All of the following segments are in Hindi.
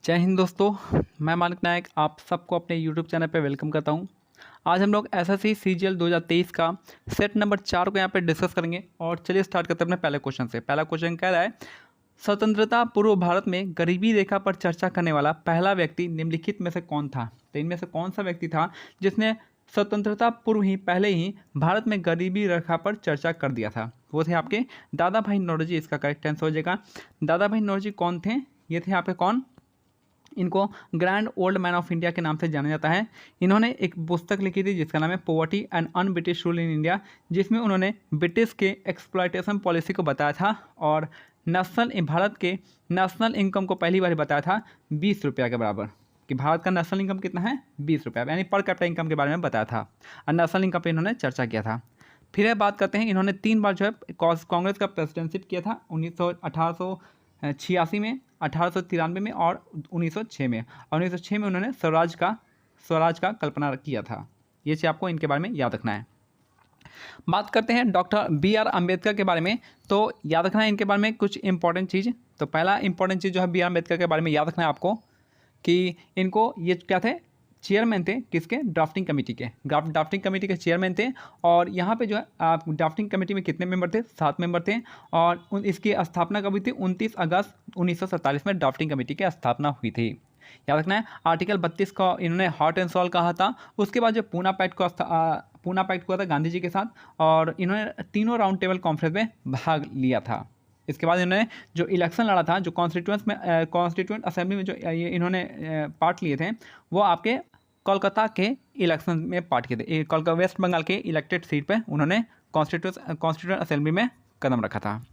जय हिंद दोस्तों, मैं मानक नायक आप सबको अपने यूट्यूब चैनल पे वेलकम करता हूं। आज हम लोग एसएससी सीजीएल 2023 का सेट नंबर 4 को यहाँ पे डिस्कस करेंगे। और चलिए स्टार्ट करते हैं अपने पहले क्वेश्चन से। पहला क्वेश्चन कह रहा है, स्वतंत्रता पूर्व भारत में गरीबी रेखा पर चर्चा करने वाला पहला व्यक्ति निम्नलिखित में से कौन था। तो इनमें से कौन सा व्यक्ति था जिसने स्वतंत्रता पूर्व ही पहले ही भारत में गरीबी रेखा पर चर्चा कर दिया था। वो थे आपके दादा भाई नौरोजी। इसका करेक्ट आंसर हो जाएगा दादा भाई नौरोजी। कौन थे? ये थे आपके कौन? इनको grand old man of India के नाम से जाना जाता है। इन्होंने एक पुस्तक लिखी थी जिसका नाम है poverty and un British rule in India, जिसमें उन्होंने ब्रिटिश के एक्सप्लॉयटेशन पॉलिसी को बताया था और भारत के नेशनल इनकम को पहली बार बताया था 20 रुपया के बराबर, कि भारत का नेशनल इनकम कितना है 20 रुपया, यानी पर कैपिटा इनकम के बारे में बताया था और नेशनल इनकम पर इन्होंने चर्चा किया था। फिर यह बात करते हैं, इन्होंने 3 बार जो है कांग्रेस का प्रेसिडेंटशिप किया था, 1886 में, 1893 में और 1906 में। और 1906 में उन्होंने स्वराज का कल्पना किया था। ये चीज़ आपको इनके बारे में याद रखना है। बात करते हैं डॉक्टर BR अम्बेडकर के बारे में। तो याद रखना है इनके बारे में कुछ इंपॉर्टेंट चीज़। तो पहला इंपॉर्टेंट चीज़ जो है BR अम्बेडकर के बारे में याद रखना है आपको, कि इनको ये क्या थे, चेयरमैन थे किसके? ड्राफ्टिंग कमेटी के। ड्राफ्टिंग कमेटी के चेयरमैन थे। और यहाँ पे जो है आप ड्राफ्टिंग कमेटी में कितने मेंबर थे? 7 मेंबर थे। और इसकी स्थापना कब हुई थी? 29 अगस्त 1947 में ड्राफ्टिंग कमेटी की स्थापना हुई थी। याद रखना है। आर्टिकल 32 को इन्होंने हॉट एंड सॉल्व कहा था। उसके बाद जो पूना पैक्ट हुआ था गांधी जी के साथ, और इन्होंने तीनों राउंड टेबल कॉन्फ्रेंस में भाग लिया था। इसके बाद इन्होंने जो इलेक्शन लड़ा था, जो कॉन्स्टिट्यूएंट असेंबली में जो ये इन्होंने पार्ट लिए थे, वो आपके कोलकाता के इलेक्शन में पार्ट किए थे। कोलकाता वेस्ट बंगाल के इलेक्टेड सीट पे उन्होंने कॉन्स्टिट्यूएंट असेंबली में कदम रखा था।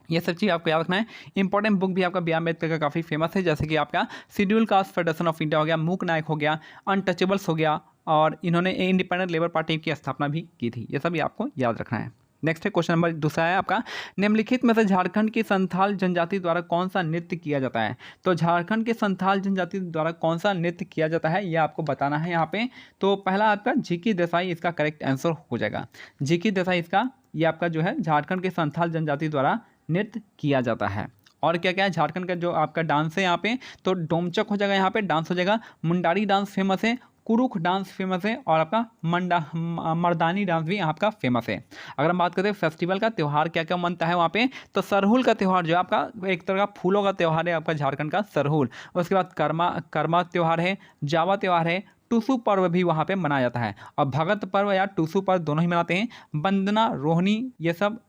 ये सब चीज़ आपको याद रखना है। इंपॉर्टेंट बुक भी आपका BR अम्बेडकर का काफ़ी फेमस है, जैसे कि आपका schedule caste federation of India हो गया, मूक नायक हो गया, अनटचेबल्स हो गया, और इन्होंने इंडिपेंडेंट लेबर पार्टी की स्थापना भी की थी। ये सब भी आपको याद रखना है। नेक्स्ट है क्वेश्चन नंबर दूसरा है आपका, निम्नलिखित में से झारखंड की संथाल जनजाति द्वारा कौन सा नृत्य किया जाता है। तो झारखंड के संथाल जनजाति द्वारा कौन सा नृत्य किया जाता है, यह आपको बताना है यहाँ पे। तो पहला आपका झिकी देसाई इसका करेक्ट आंसर हो जाएगा। झिकी देसाई इसका, ये आपका जो है झारखंड के संथाल जनजाति द्वारा नृत्य किया जाता है। और क्या क्या है झारखंड का जो आपका डांस है यहाँ पे, तो डोमचक हो जाएगा, यहाँ पे डांस हो जाएगा, मुंडारी डांस फेमस है, कुरुख डांस फेमस है, और आपका मर्दानी डांस भी आपका फेमस है। अगर हम बात करते हैं फेस्टिवल का, त्यौहार क्या क्या मनता है वहाँ पे, तो सरहुल का त्यौहार जो है आपका एक तरह का फूलों का त्यौहार है आपका झारखंड का सरहुल। उसके बाद कर्मा त्यौहार है, जावा त्यौहार है, टूसू पर्व भी वहाँ पे मनाया जाता है। और भगत पर्व या टूसू पर्व दोनों ही मनाते हैं। वंदना, रोहिणी, ये सब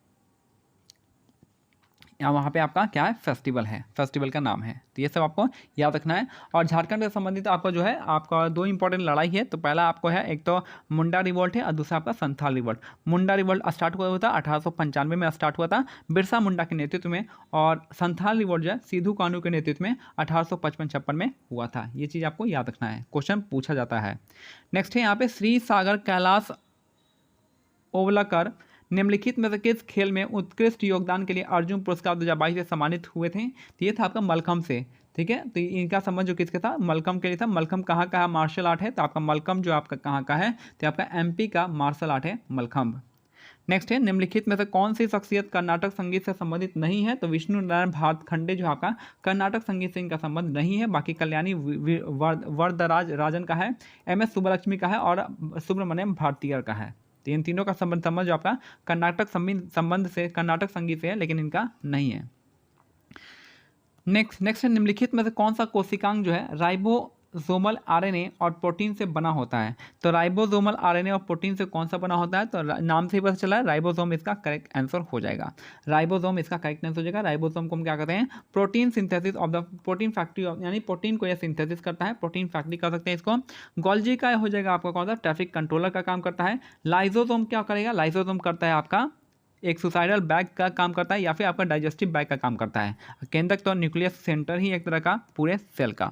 यहाँ वहाँ पे आपका क्या है, फेस्टिवल है, फेस्टिवल का नाम है। तो ये सब आपको याद रखना है। और झारखंड से संबंधित आपका जो है आपका 2 इंपॉर्टेंट लड़ाई है। तो पहला आपको है, एक तो मुंडा रिवोल्ट है और दूसरा आपका संथाल रिवोल्ट। मुंडा रिवोल्ट स्टार्ट हुआ था 1895 में स्टार्ट हुआ था बिरसा मुंडा के नेतृत्व में, और संथाल रिवोल्ट जो है सिद्धू कान्हू के नेतृत्व में 1855-56 में हुआ था। ये चीज़ आपको याद रखना है, क्वेश्चन पूछा जाता है। नेक्स्ट है यहाँ पे श्री सागर कैलाश ओवलकर निम्नलिखित में से किस खेल में उत्कृष्ट योगदान के लिए अर्जुन पुरस्कार 2022 से सम्मानित हुए थे। तो ये था आपका मलखम्ब से। ठीक है, तो इनका संबंध जो किसके था, मलखम्ब के लिए था। मलखम्ब कहाँ का मार्शल आर्ट है, तो आपका मलखम्ब जो आपका कहाँ का है, तो आपका MP का मार्शल आर्ट है मलखम्ब। नेक्स्ट है, निम्नलिखित में से कौन सी शख्सियत कर्नाटक संगीत से संबंधित नहीं है। तो विष्णु नारायण भातखंडे जो आपका कर्नाटक संगीत से इनका संबंध नहीं है। बाकी कल्याणी वरदराज राजन का है, MS सुब्बलक्ष्मी का है, और सुब्रमण्यम भारतीयर का है। तो इन तीनों का संबंध जो आपका कर्नाटक संगीत से है, लेकिन इनका नहीं है। नेक्स्ट है, निम्नलिखित में से कौन सा कोशिकांग जो है राइबोसोमल RNA और प्रोटीन से बना होता है। तो राइबोसोमल RNA और प्रोटीन से कौन सा बना होता है, तो नाम से ही पता चला है, राइबोसोम इसका करेक्ट आंसर हो जाएगा। राइबोसोम इसका करेक्ट आंसर हो जाएगा। राइबोसोम को हम क्या कहते हैं, protein synthesis of the protein factory, यानी प्रोटीन को यह सिंथेसिस करता है, प्रोटीन फैक्ट्री कर सकते हैं इसको। गोल्जी का हो जाएगा आपका कौन सा, ट्रैफिक कंट्रोलर का काम करता है। लाइसोसोम क्या करेगा, लाइसोसोम करता है आपका एक सुसाइडल बैग का काम करता है, या फिर आपका डाइजेस्टिव बैग का काम करता है। केंद्रक तो न्यूक्लियस सेंटर ही एक तरह का पूरे सेल का।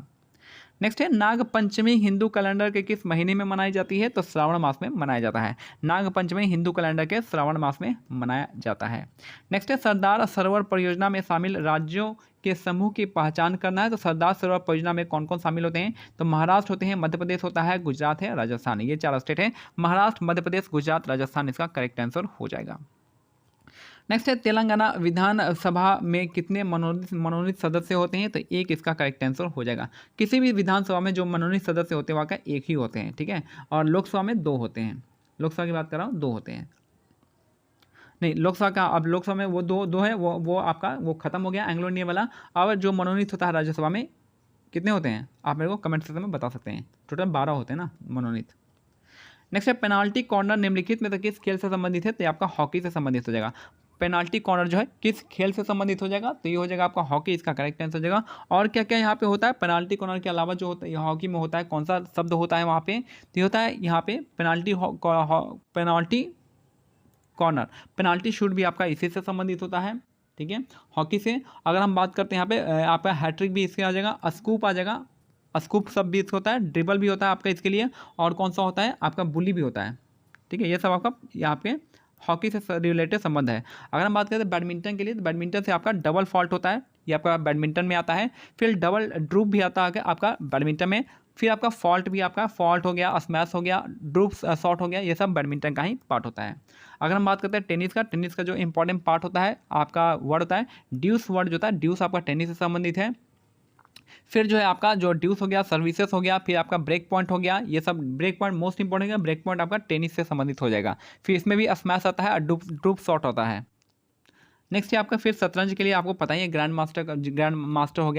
नेक्स्ट है, नाग पंचमी हिंदू कैलेंडर के किस महीने में मनाई जाती है। तो श्रावण मास में मनाया जाता है। नाग पंचमी हिंदू कैलेंडर के श्रावण मास में मनाया जाता है। नेक्स्ट है, सरदार सरोवर परियोजना में शामिल राज्यों के समूह की पहचान करना है। तो सरदार सरोवर परियोजना में कौन कौन शामिल होते हैं, तो महाराष्ट्र होते हैं, मध्य प्रदेश होता है, गुजरात है, राजस्थान। ये 4 स्टेट है, महाराष्ट्र, मध्य प्रदेश, गुजरात, राजस्थान, इसका करेक्ट आंसर हो जाएगा। नेक्स्ट है तेलंगाना विधानसभा में कितने मनोनीत सदस्य होते हैं, तो एक इसका करेक्ट आंसर हो जाएगा। किसी भी विधानसभा में जो मनोनीत सदस्य होते हैं वहाँ का एक ही होते हैं, ठीक है, और लोकसभा में 2 होते हैं। लोकसभा की बात कर रहा हूँ, 2 होते हैं, नहीं लोकसभा का, अब लोकसभा में वो दो है, वो आपका वो खत्म हो गया एंग्लो इंडियन वाला। और जो मनोनीत होता है राज्यसभा में कितने होते हैं, आप मेरे को कमेंट सेक्शन में बता सकते हैं। टोटल 12 होते हैं ना मनोनीत। नेक्स्ट है पेनाल्टी कॉर्नर निम्नलिखित में से किस खेल से संबंधित है, तो ये आपका हॉकी से संबंधित हो जाएगा। पेनाल्टी कॉर्नर जो है किस खेल से संबंधित हो जाएगा, तो ये हो जाएगा आपका हॉकी, इसका करेक्ट आंसर हो जाएगा। और क्या क्या यहाँ पे होता है पेनाल्टी कॉर्नर के अलावा जो होता है हॉकी में होता है, कौन सा शब्द होता है वहाँ पे, तो ये होता है यहाँ पे पेनाल्टी कॉर्नर। पेनाल्टी शूट भी आपका इसी से संबंधित होता है, ठीक है, हॉकी से। अगर हम बात करते हैं यहाँ पे आपका हैट्रिक भी इसके आ जाएगा, स्कूप आ जाएगा, स्कूप सब भी इसका होता है, ड्रिबल भी होता है आपका इसके लिए, और कौन सा होता है आपका बुली भी होता है, ठीक है, ये सब आपका यहाँ पे हॉकी से रिलेटेड संबंध है। अगर हम बात करें तो बैडमिंटन के लिए, तो बैडमिंटन से आपका डबल फॉल्ट होता है, ये आपका बैडमिंटन में आता है। फिर डबल ड्रूप भी आता है आपका बैडमिंटन में। फिर आपका फॉल्ट भी, आपका फॉल्ट हो गया, स्मैश हो गया, ड्रूप शॉट हो गया, ये सब बैडमिंटन का ही पार्ट होता है। अगर हम बात करते हैं टेनिस का जो इंपॉर्टेंट पार्ट होता है आपका वर्ड होता है ड्यूस वर्ड, जो होता है ड्यूस आपका टेनिस से संबंधित है। फिर जो है आपका जो ड्यूस हो गया, सर्विसेज हो गया, फिर आपका ब्रेक पॉइंट हो गया, ये सब ब्रेक पॉइंट मोस्ट इंपॉर्टेंट है, ब्रेक पॉइंट आपका टेनिस से संबंधित हो जाएगा। फिर इसमें भी स्मैश आता है और ड्रूप शॉट होता है। नेक्स्ट है आपका फिर शतरंज के लिए आपको पता ही है ग्रैंड मास्टर हो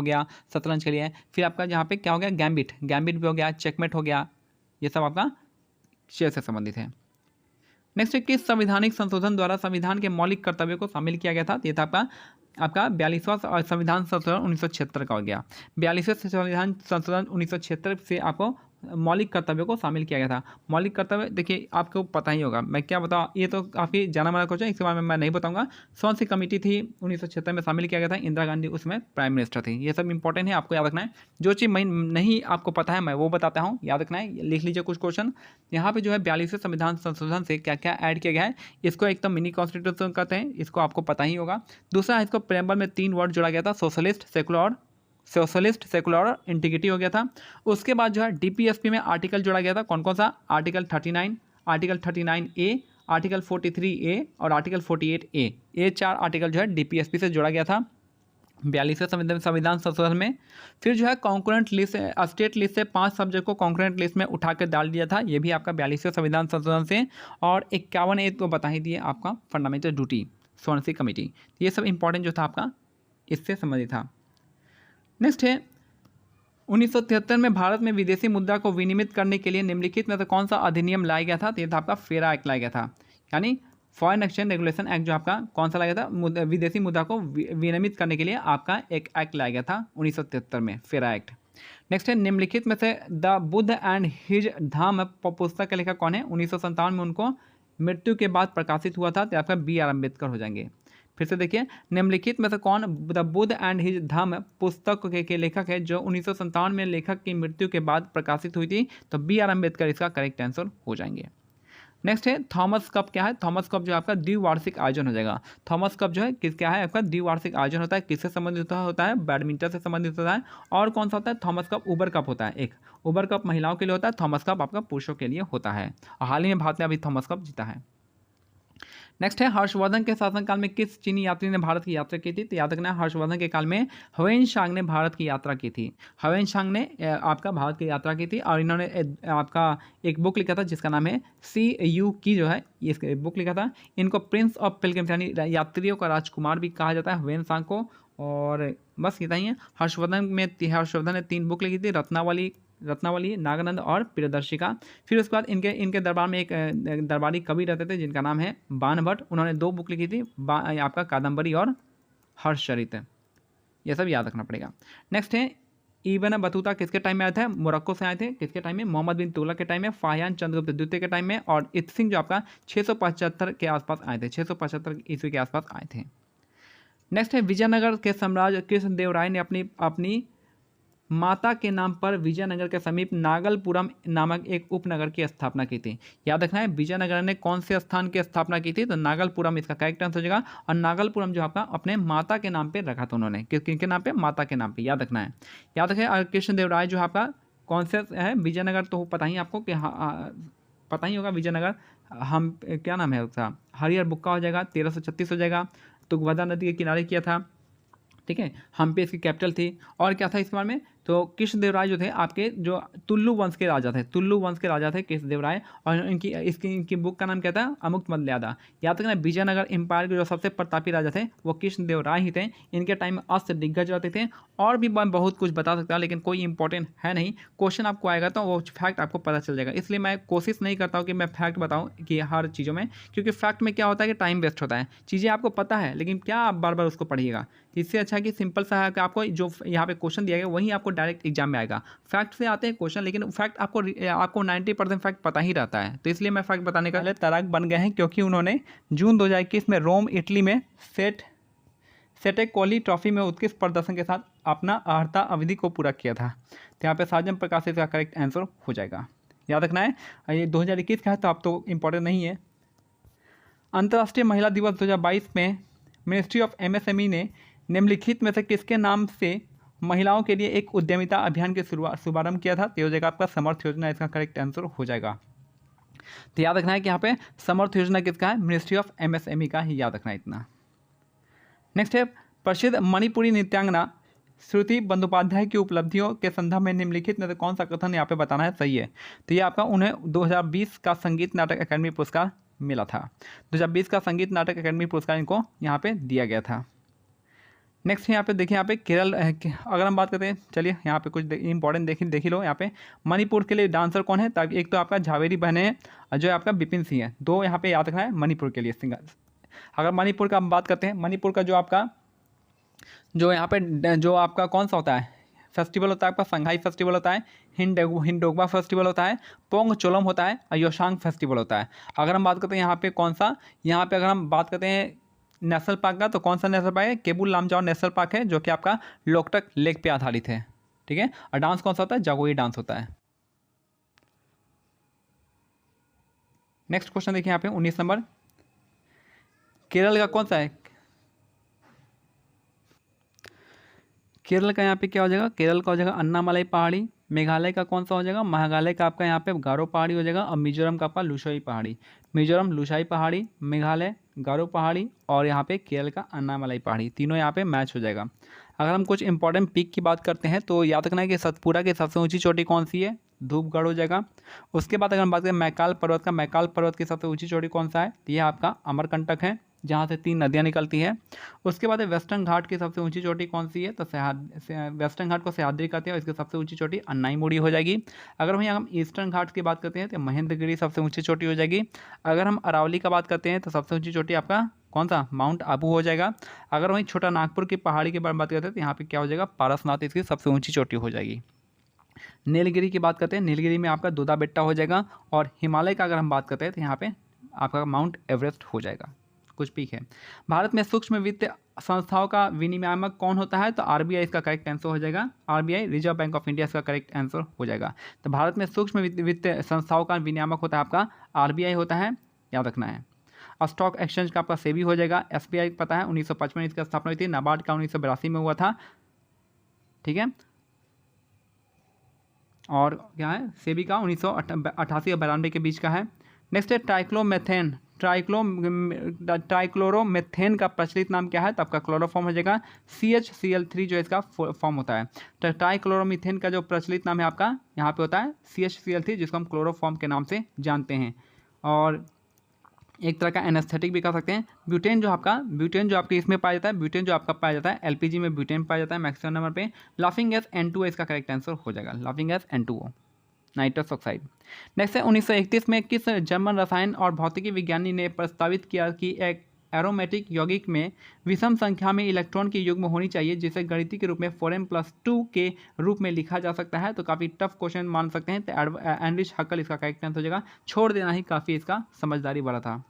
गया शतरंज के लिए। फिर आपका जहाँ पे क्या हो गया गैम्बिट भी हो गया, चेकमेट हो गया, ये सब आपका चेस से संबंधित है। नेक्स्ट है किस संवैधानिक संशोधन द्वारा संविधान के मौलिक कर्तव्यों को शामिल किया गया था, ये था आपका 42वां संविधान संशोधन 1976 का हो गया। 42वें संविधान संशोधन 1976 से आपको मौलिक कर्तव्यों को शामिल किया गया था। मौलिक कर्तव्य देखिए आपको पता ही होगा, मैं क्या बताऊँ, ये तो काफ़ी जाना माना क्वेश्चन, इसके बारे में मैं नहीं बताऊंगा। कौन सी कमेटी थी 1976 में शामिल किया गया था, इंदिरा गांधी उसमें प्राइम मिनिस्टर थी। ये सब इंपॉर्टेंट है, आपको याद रखना है। जो चीज़ मैं नहीं आपको पता है मैं वो बताता हूँ, याद रखना है, लिख लीजिए कुछ क्वेश्चन। यहाँ पे जो है 42वें संविधान संशोधन से क्या क्या ऐड किया गया है, इसको एक तो मिनी कॉन्स्टिट्यूशन कहते हैं, इसको आपको पता ही होगा। दूसरा इसको प्रेम्बल में 3 वर्ड जोड़ा गया था, सोशलिस्ट, सेकुलर और इंटीग्रिटी हो गया था। उसके बाद जो है डीपीएसपी में आर्टिकल जोड़ा गया था, कौन कौन सा, article 39, article 39A, article 43A और आर्टिकल 48A, ये 4 आर्टिकल जो है डीपीएसपी से जोड़ा गया था 42वें संविधान संशोधन में। फिर जो है कॉन्करेंट लिस्ट, स्टेट लिस्ट से 5 सब्जेक्ट को कॉन्करेंट लिस्ट में उठा कर डाल दिया था, ये भी आपका 42वें संविधान संशोधन से। और 51A तो बता ही दिए आपका फंडामेंटल ड्यूटी, सोनसी कमेटी, ये सब इंपॉर्टेंट जो था आपका इससे संबंधित था। नेक्स्ट है 1973 में भारत में विदेशी मुद्रा को विनियमित करने के लिए निम्नलिखित में से कौन सा अधिनियम लाया गया था, तो ये था आपका फेरा एक्ट लाया गया था, यानी फॉरेन एक्सचेंज रेगुलेशन एक्ट, जो आपका कौन सा लाया गया था, विदेशी मुद्रा को विनियमित करने के लिए आपका एक एक्ट लाया गया था 1973 में, फेरा एक्ट। नेक्स्ट है निम्नलिखित में से द बुद्ध एंड हिज धाम पुस्तक का लेखक कौन है, 1957 में उनको मृत्यु के बाद प्रकाशित हुआ था, तो आपका BR अम्बेडकर हो जाएंगे। फिर से देखिए निम्नलिखित में से कौन द बुद्ध एंड हिज धम्म पुस्तक के लेखक है जो 1957 में लेखक की मृत्यु के बाद प्रकाशित हुई थी, तो BR अम्बेडकर इसका करेक्ट आंसर हो जाएंगे। नेक्स्ट है थॉमस कप क्या है, थॉमस कप जो आपका द्विवार्षिक आयोजन हो जाएगा। थॉमस कप जो है क्या है आपका द्विवार्षिक आयोजन होता है, किससे संबंधित होता है, बैडमिंटन से संबंधित होता है। और कौन सा होता है, थॉमस कप उबर कप होता है, एक उबर कप महिलाओं के लिए होता है, थॉमस कप आपका पुरुषों के लिए होता है। हाल ही में भारत ने अभी थॉमस कप जीता है। नेक्स्ट है हर्षवर्धन के शासनकाल में किस चीनी यात्री ने भारत की यात्रा की थी, तो याद रखना है हर्षवर्धन के काल में ह्वेनसांग ने भारत की यात्रा की थी। ह्वेनसांग ने आपका भारत की यात्रा की थी और इन्होंने आपका एक बुक लिखा था जिसका नाम है CU की जो है ये बुक लिखा था। इनको प्रिंस ऑफ पिलग्रिम्स यानी यात्रियों का राजकुमार भी कहा जाता है ह्वेनसांग को। और बस इतना ही है। हर्षवर्धन ने 3 बुक लिखी थी, रत्नावली, नागानंद और प्रियदर्शिका। फिर उसके बाद इनके दरबार में एक दरबारी कवि रहते थे जिनका नाम है बाणभट्ट, उन्होंने 2 बुक लिखी थी, आपका कादम्बरी और हर्षचरित, ये सब याद रखना पड़ेगा। नेक्स्ट है इब्न बतूता किसके टाइम में आए थे, मोरक्को से आए थे, किसके टाइम में, मोहम्मद बिन तुगलक के टाइम में, फाहियान चंद्रगुप्त द्वितीय के टाइम में, और इत सिंह जो आपका 675 के आसपास आए थे, 675 ईस्वी के आसपास आए थे। नेक्स्ट है विजयनगर के साम्राज्य कृष्णदेवराय ने अपनी माता के नाम पर विजयनगर के समीप नागलपुरम नामक एक उपनगर की स्थापना की थी। याद रखना है विजयनगर ने कौन से स्थान की स्थापना की थी, तो नागलपुरम इसका करेक्ट आंसर हो जाएगा। और नागलपुरम जो आपका अपने माता के नाम पे रखा था उन्होंने, किनके नाम पे, माता के नाम पे, याद रखना है। याद रखें और कृष्णदेवराय जो आपका कौन से है, विजयनगर तो पता ही आपको कि पता ही होगा विजयनगर हम क्या नाम है उसका, हरिहर बुक्का हो जाएगा, 1336 हो जाएगा। तुंगभद्रा नदी के किनारे किया था, ठीक है। हम्पी इसकी कैपिटल थी। और क्या था इस बार में, तो कृष्णदेवराय जो थे आपके जो तुल्लु वंश के राजा थे, तुल्लु वंश के राजा थे कृष्णदेवराय। और इनकी बुक का नाम क्या था, अमुक्तमाल्यादा। याद रखना, विजयनगर एम्पायर के जो सबसे प्रतापी राजा थे वो कृष्णदेवराय ही थे। इनके टाइम में अस्त दिग्गज रहते थे। और भी मैं बहुत कुछ बता सकता हूँ, लेकिन कोई इंपॉर्टेंट है नहीं। क्वेश्चन आपको आएगा तो वो फैक्ट आपको पता चल जाएगा। इसलिए मैं कोशिश नहीं करता हूँ कि मैं फैक्ट बताऊँ कि हर चीज़ों में, क्योंकि फैक्ट में क्या होता है कि टाइम वेस्ट होता है। चीज़ें आपको पता है, लेकिन क्या आप बार बार उसको पढ़िएगा। इससे अच्छा कि सिंपल सा है कि आपको जो यहाँ पे क्वेश्चन दिया गया वही आपको डायरेक्ट एग्जाम में आएगा। फैक्ट से आते हैं क्वेश्चन, लेकिन फैक्ट आपको 90% फैक्ट पता ही रहता है। तो इसलिए मैं फैक्ट बताने का तैराक बन गए हैं, क्योंकि उन्होंने जून 2021 में रोम इटली में सेटेकोली ट्रॉफी में उत्कृष्ट प्रदर्शन के साथ अपना अर्हता अवधि को पूरा किया था। तो यहाँ पे साजन प्रकाश इसका करेक्ट आंसर हो जाएगा। याद रखना है, ये 2021 का है तो आप तो इम्पोर्टेंट नहीं है। अंतर्राष्ट्रीय महिला दिवस 2022 में मिनिस्ट्री ऑफ MSME ने निम्नलिखित में से किसके नाम से महिलाओं के लिए एक उद्यमिता अभियान के शुभारंभ किया था? तो हो जाएगा आपका समर्थ योजना, इसका करेक्ट आंसर हो जाएगा। तो याद रखना है कि यहाँ पे समर्थ योजना किसका है, मिनिस्ट्री ऑफ MSME का ही, याद रखना है इतना। नेक्स्ट है, प्रसिद्ध मणिपुरी नृत्यांगना श्रुति बंदोपाध्याय की उपलब्धियों के संदर्भ में निम्नलिखित में से कौन सा कथन यहाँ पे बताना है सही है? तो ये आपका उन्हें 2020 का संगीत नाटक अकादमी पुरस्कार मिला था। 2020 का संगीत नाटक अकादमी पुरस्कार इनको यहाँ पे दिया गया था। नेक्स्ट यहाँ पे देखिए, यहाँ पे केरल, अगर हम बात करते हैं, चलिए यहाँ पे कुछ इंपॉर्टेंट देख ही लो। यहाँ पे मणिपुर के लिए डांसर कौन है? ताकि एक तो आपका झावेरी बहने हैं, जो आपका बिपिन सिंह है। दो यहाँ पे याद रखना है मणिपुर के लिए सिंगर। अगर मणिपुर का हम बात करते हैं, मणिपुर का जो यहाँ पे जो आपका कौन सा होता है फेस्टिवल होता है, आपका संघाई फेस्टिवल होता है, हिंडोगबा फेस्टिवल होता है, पोंग चोलम होता है, और योशांग फेस्टिवल होता है। अगर हम बात करते हैं यहाँ पे कौन सा, यहाँ पे अगर हम बात करते हैं नेशनल पार्क का, तो कौन सा नेशनल पार्क है? केबुल लामजाओ नेशनल पार्क है, जो कि आपका लोकटक लेक पे आधारित है, ठीक है। और डांस कौन सा होता है? जागोई डांस होता है। नेक्स्ट क्वेश्चन देखिए यहाँ पे 19 नंबर, केरल का कौन सा है? केरल का यहाँ पे क्या हो जाएगा? केरल का हो जाएगा अन्नामलाई पहाड़ी। मेघालय का कौन सा हो जाएगा? मेघालय का आपका यहाँ पे गारो पहाड़ी हो जाएगा। और मिजोरम का आपका लुसाई पहाड़ी। मिजोरम लुसाई पहाड़ी, मेघालय गारो पहाड़ी, और यहाँ पे केरल का अन्नामलाई पहाड़ी, तीनों यहाँ पे मैच हो जाएगा। अगर हम कुछ इंपॉर्टेंट पीक की बात करते हैं तो याद रखना है कि सतपुरा की सबसे ऊंची चोटी कौन सी है? धूपगढ़ हो जाएगा। उसके बाद अगर हम बात करें मैकाल पर्वत का, मैकाल पर्वत की सबसे ऊंची चोटी कौन सा है? ये आपका अमरकंटक है, जहाँ से 3 नदियाँ निकलती है। उसके बाद वेस्टर्न घाट की सबसे ऊंची चोटी कौन सी है? तो वेस्टर्न घाट को सह्याद्री कहते हैं, और इसकी सबसे ऊंची चोटी अन्नाईमुड़ी हो जाएगी। अगर वहीं हम ईस्टर्न घाट की बात करते हैं तो महेंद्रगिरी सबसे ऊंची चोटी हो जाएगी। अगर हम अरावली का बात करते हैं तो सबसे ऊंची चोटी आपका कौन सा? माउंट आबू हो जाएगा। अगर वहीं छोटा नागपुर की पहाड़ी के बारे में बात करते हैं तो यहाँ पे क्या हो जाएगा? पारसनाथ इसकी सबसे ऊंची चोटी हो जाएगी। नीलगिरी की बात करते हैं, नीलगिरी में आपका दोदा बेट्टा हो जाएगा। और हिमालय का अगर हम बात करते हैं तो यहाँ पे आपका माउंट एवरेस्ट हो जाएगा। कुछ पीक है। भारत में सूक्ष्म वित्त संस्थाओं का विनियामक कौन होता है? तो RBI इसका करेक्ट आंसर हो जाएगा। RBI reserve bank of India इसका करेक्ट आंसर हो जाएगा। तो भारत में सूक्ष्म वित्त संस्थाओं का विनियामक होता है आपका RBI होता है, याद रखना है। स्टॉक एक्सचेंज का आपका सेबी हो जाएगा। SBI पता है 1955 इसकी स्थापना हुई थी। नाबार्ड का 1982 में हुआ था, ठीक है। और क्या है? सेबी का 1988 और 92 के बीच का है। नेक्स्ट है ट्राइक्लोरोमेथेन का प्रचलित नाम क्या है? तो आपका क्लोरोफॉर्म हो जाएगा। CHCl3 जो इसका फॉर्म होता है। तो ट्राइक्लोरोमीथेन का जो प्रचलित नाम है आपका यहाँ पे होता है CHCl3, जिसको हम क्लोरोफॉर्म के नाम से जानते हैं। और एक तरह का एनेस्थेटिक भी कह सकते हैं। ब्यूटेन जो आपके इसमें पाया जाता है, ब्यूटेन जो आपका पाया जाता है LPG में ब्यूटेन पाया जाता है मैक्सिमम नंबर पे। लाफिंग गैस N2O इसका करेक्ट आंसर हो जाएगा। Laughing gas N2O, nitrous oxide. Next है 1931 में किस जर्मन रसायन और भौतिकी विज्ञानी ने प्रस्तावित किया कि एक एरोमेटिक यौगिक में विषम संख्या में इलेक्ट्रॉन की युग्म होनी चाहिए, जिसे गणितीय के रूप में 4m+2 के रूप में लिखा जा सकता है? तो काफ़ी टफ क्वेश्चन मान सकते हैं। तो एनरिच हक्कल इसका करेक्ट आंसर हो जाएगा। छोड़ देना ही काफ़ी इसका समझदारी वाला था।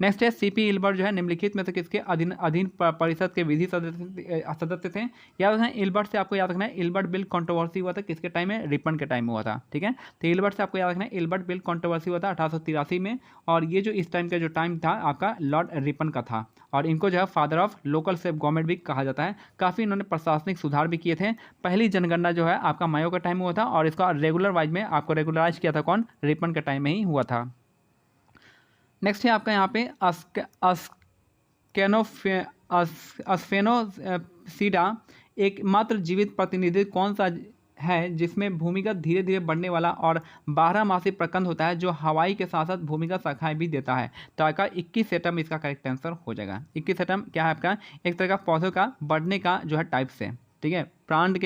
नेक्स्ट है CP इल्बर्ट जो है निम्नलिखित में से किसके अधीन परिषद के विधि सदस्य थे? याद रखना है इल्बर्ट से आपको याद रखना है इल्बर्ट बिल कंट्रोवर्सी हुआ था किसके टाइम में? रिपन के टाइम में हुआ था, ठीक है। तो इल्बर्ट से आपको याद रखना है इल्बर्ट बिल कंट्रोवर्सी हुआ था 1883 में। और ये जो इस टाइम का जो टाइम था आपका लॉर्ड रिपन का था। और इनको जो है father of local self government भी कहा जाता है। काफ़ी इन्होंने प्रशासनिक सुधार भी किए थे। पहली जनगणना जो है आपका मायो का टाइम में हुआ था, और इसका रेगुलर वाइज में आपको रेगुलराइज किया था कौन? रिपन के टाइम में ही हुआ था। नेक्स्ट है आपका यहाँ पे अस्फेनोसीडा एकमात्र जीवित प्रतिनिधि कौन सा है जिसमें भूमिगत धीरे धीरे बढ़ने वाला और 12 मासी प्रकंद होता है जो हवाई के साथ साथ भूमिगत शाखाएं भी देता है। तो आपका 21 एटम इसका करेक्ट आंसर हो जाएगा। 21 एटम क्या है आपका, एक तरह का पौधों का बढ़ने का जो है टाइप से, ठीक है, प्लांट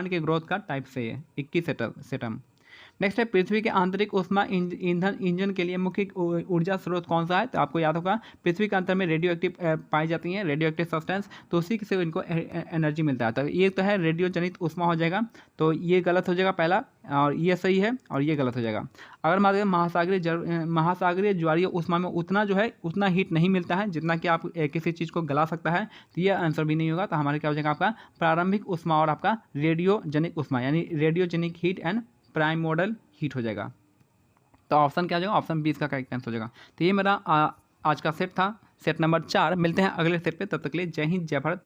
के ग्रोथ का टाइप से ये 21 एटम। नेक्स्ट है पृथ्वी के आंतरिक ऊष्मा ईंधन इंजन के लिए मुख्य ऊर्जा स्रोत कौन सा है। तो आपको याद होगा पृथ्वी के अंदर में रेडियो एक्टिव पाई जाती हैं, रेडियो एक्टिव सब्सटेंस, तो उसी से इनको एनर्जी मिलता है। तो ये तो है रेडियो जनित ऊष्मा हो जाएगा, तो ये गलत हो जाएगा पहला, और ये सही है और ये गलत हो जाएगा। अगर मान लीजिए महासागरीय ज्वारीय ऊष्मा में उतना जो है उतना हीट नहीं मिलता है जितना कि आप किसी चीज़ को गला सकता है, तो ये आंसर भी नहीं होगा। तो हमारे क्या हो जाएगा आपका प्रारंभिक ऊष्मा और आपका रेडियोजनिक ऊष्मा यानी radiogenic heat and primordial heat हो जाएगा। तो ऑप्शन क्या हो जाएगा, ऑप्शन 20 का करेक्ट आंसर हो जाएगा। तो ये मेरा आज का सेट था, सेट नंबर 4। मिलते हैं अगले सेट पे, तब तक के लिए जय हिंद जय भारत।